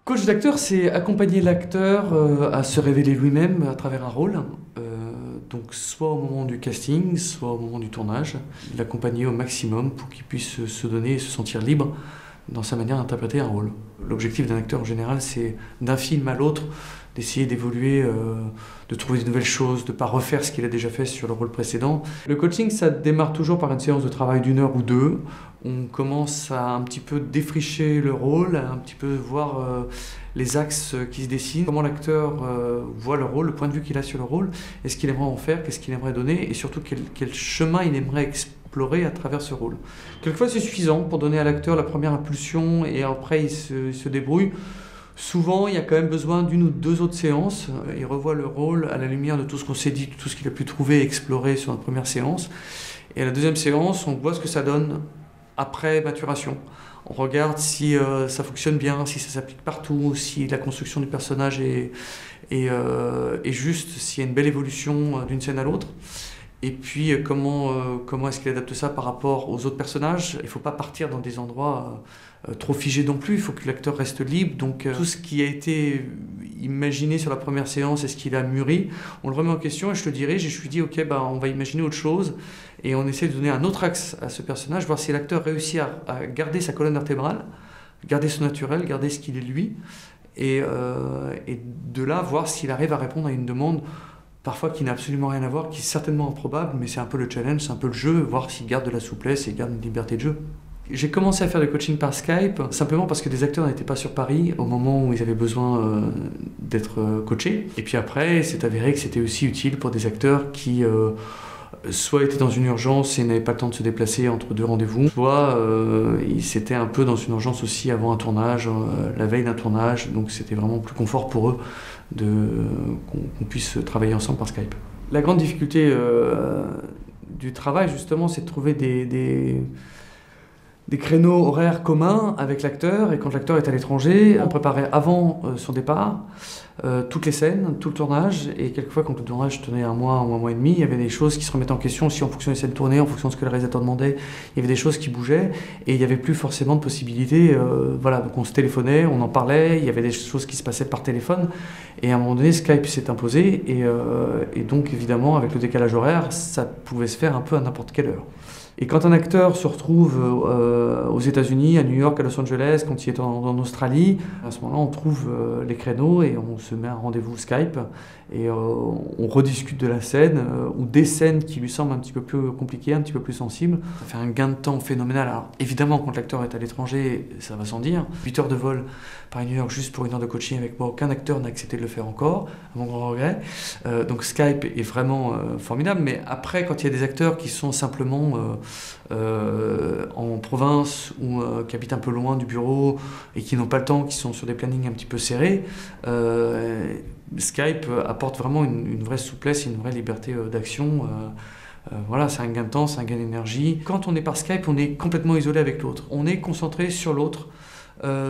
Coach d'acteur, c'est accompagner l'acteur à se révéler lui-même à travers un rôle. Donc soit au moment du casting, soit au moment du tournage. L'accompagner au maximum pour qu'il puisse se donner et se sentir libre dans sa manière d'interpréter un rôle. L'objectif d'un acteur en général, c'est d'un film à l'autre, d'essayer d'évoluer, de trouver de nouvelles choses, de ne pas refaire ce qu'il a déjà fait sur le rôle précédent. Le coaching, ça démarre toujours par une séance de travail d'1 heure ou 2. On commence à un petit peu défricher le rôle, à un petit peu voir les axes qui se dessinent, comment l'acteur voit le rôle, le point de vue qu'il a sur le rôle, et ce qu'il aimerait en faire, qu'est-ce qu'il aimerait donner, et surtout quel chemin il aimerait explorer à travers ce rôle. Quelquefois c'est suffisant pour donner à l'acteur la première impulsion, et après il se débrouille. Souvent, il y a quand même besoin d'une ou deux autres séances. Il revoit le rôle à la lumière de tout ce qu'on s'est dit, de tout ce qu'il a pu trouver et explorer sur notre première séance. Et à la deuxième séance, on voit ce que ça donne après maturation. On regarde si ça fonctionne bien, si ça s'applique partout, si la construction du personnage est juste, s'il y a une belle évolution d'une scène à l'autre. Et puis comment est-ce qu'il adapte ça par rapport aux autres personnages. Il ne faut pas partir dans des endroits trop figés non plus, il faut que l'acteur reste libre. Donc tout ce qui a été imaginé sur la première séance et ce qu'il a mûri, on le remet en question et je le dirige et je lui dis ok, on va imaginer autre chose et on essaie de donner un autre axe à ce personnage, voir si l'acteur réussit à garder sa colonne vertébrale, garder son naturel, garder ce qu'il est lui et de là voir s'il arrive à répondre à une demande parfois qui n'a absolument rien à voir, qui est certainement improbable, mais c'est un peu le challenge, c'est un peu le jeu, voir s'il garde de la souplesse et garde une liberté de jeu. J'ai commencé à faire du coaching par Skype, simplement parce que des acteurs n'étaient pas sur Paris au moment où ils avaient besoin d'être coachés. Et puis après, c'est avéré que c'était aussi utile pour des acteurs qui soit étaient dans une urgence et n'avaient pas le temps de se déplacer entre deux rendez-vous, soit ils étaient un peu dans une urgence aussi avant un tournage, la veille d'un tournage, donc c'était vraiment plus confort pour eux qu'on puisse travailler ensemble par Skype. La grande difficulté du travail, justement, c'est de trouver des créneaux horaires communs avec l'acteur, et quand l'acteur est à l'étranger, on préparait avant son départ toutes les scènes, tout le tournage, et quelquefois quand le tournage tenait un mois et demi, il y avait des choses qui se remettaient en question aussi en fonction des scènes tournées, en fonction de ce que le réalisateur demandait, il y avait des choses qui bougeaient, et il n'y avait plus forcément de possibilités, voilà, donc on se téléphonait, on en parlait, il y avait des choses qui se passaient par téléphone, et à un moment donné Skype s'est imposé, et donc évidemment avec le décalage horaire, ça pouvait se faire un peu à n'importe quelle heure. Et quand un acteur se retrouve aux États-Unis, à New York, à Los Angeles, quand il est en Australie, à ce moment-là, on trouve les créneaux et on se met un rendez-vous Skype et on rediscute de la scène ou des scènes qui lui semblent un petit peu plus compliquées, un petit peu plus sensibles. Ça fait un gain de temps phénoménal. Alors évidemment, quand l'acteur est à l'étranger, ça va sans dire. 8 heures de vol Paris-New York juste pour 1 heure de coaching avec moi, aucun acteur n'a accepté de le faire encore, à mon grand regret. Donc Skype est vraiment formidable, mais après, quand il y a des acteurs qui sont simplement en province ou qui habitent un peu loin du bureau et qui n'ont pas le temps, qui sont sur des plannings un petit peu serrés, Skype apporte vraiment une vraie souplesse et une vraie liberté d'action. Voilà, c'est un gain de temps, c'est un gain d'énergie. Quand on est par Skype, on est complètement isolé avec l'autre. On est concentré sur l'autre,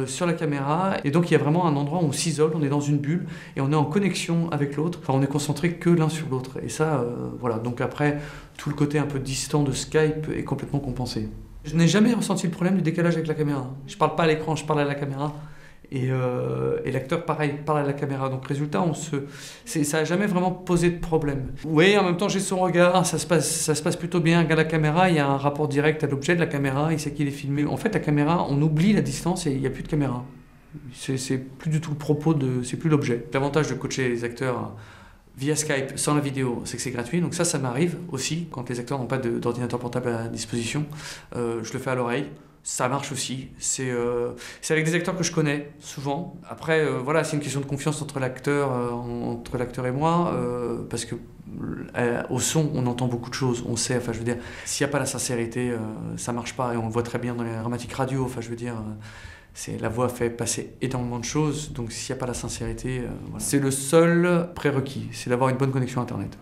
sur la caméra, et donc il y a vraiment un endroit où on s'isole, on est dans une bulle et on est en connexion avec l'autre. Enfin, on est concentré que l'un sur l'autre. Et ça, voilà. Donc après, tout le côté un peu distant de Skype est complètement compensé. Je n'ai jamais ressenti le problème du décalage avec la caméra. Je parle pas à l'écran, je parle à la caméra. Et l'acteur, pareil, parle à la caméra. Donc, résultat, ça n'a jamais vraiment posé de problème. Oui, en même temps, j'ai son regard, ça se passe plutôt bien. Regarde la caméra, il y a un rapport direct à l'objet de la caméra, il sait qu'il est filmé. En fait, la caméra, on oublie la distance et il n'y a plus de caméra. C'est plus du tout le propos, c'est plus l'objet. L'avantage de coacher les acteurs via Skype, sans la vidéo, c'est que c'est gratuit. Donc ça m'arrive aussi, quand les acteurs n'ont pas d'ordinateur portable à disposition. Je le fais à l'oreille. Ça marche aussi. C'est avec des acteurs que je connais, souvent. Après, voilà, c'est une question de confiance entre l'acteur et moi, parce que au son, on entend beaucoup de choses, on sait, enfin, je veux dire, s'il n'y a pas la sincérité, ça marche pas, et on le voit très bien dans les dramatiques radio, enfin, je veux dire, la voix fait passer énormément de choses, donc s'il n'y a pas la sincérité, voilà. C'est le seul prérequis, c'est d'avoir une bonne connexion Internet.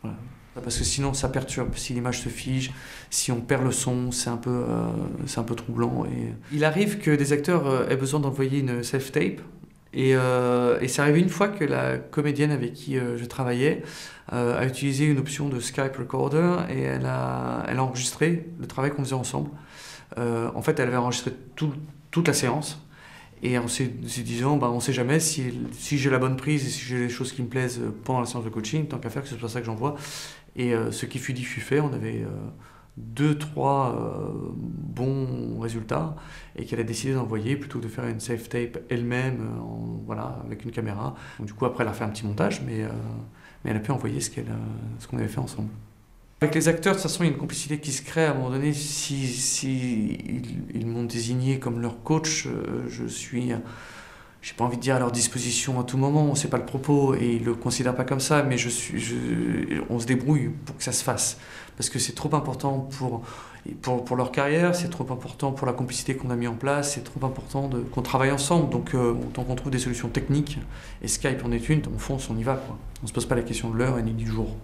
Voilà. Parce que sinon ça perturbe, si l'image se fige, si on perd le son, c'est un peu troublant. Et il arrive que des acteurs aient besoin d'envoyer une self-tape, et c'est arrivé une fois que la comédienne avec qui je travaillais a utilisé une option de Skype Recorder, et elle a enregistré le travail qu'on faisait ensemble. En fait, elle avait enregistré toute la séance, Et en se disant, on ne sait jamais si j'ai la bonne prise et si j'ai les choses qui me plaisent pendant la séance de coaching, tant qu'à faire que ce soit ça que j'envoie. Et ce qui fut dit fut fait, on avait 2-3 bons résultats et qu'elle a décidé d'envoyer plutôt que de faire une safe tape elle-même voilà, avec une caméra. Donc, du coup, après, elle a fait un petit montage, mais elle a pu envoyer ce qu'on avait fait ensemble. Avec les acteurs, de toute façon, il y a une complicité qui se crée à un moment donné. Si ils m'ont désigné comme leur coach, j'ai pas envie de dire à leur disposition à tout moment, c'est pas le propos et ils le considèrent pas comme ça, mais on se débrouille pour que ça se fasse. Parce que c'est trop important pour leur carrière, c'est trop important pour la complicité qu'on a mis en place, c'est trop important qu'on travaille ensemble. Donc autant qu'on trouve des solutions techniques, et Skype en est une, on fonce, on y va, quoi. On se pose pas la question de l'heure et ni du jour.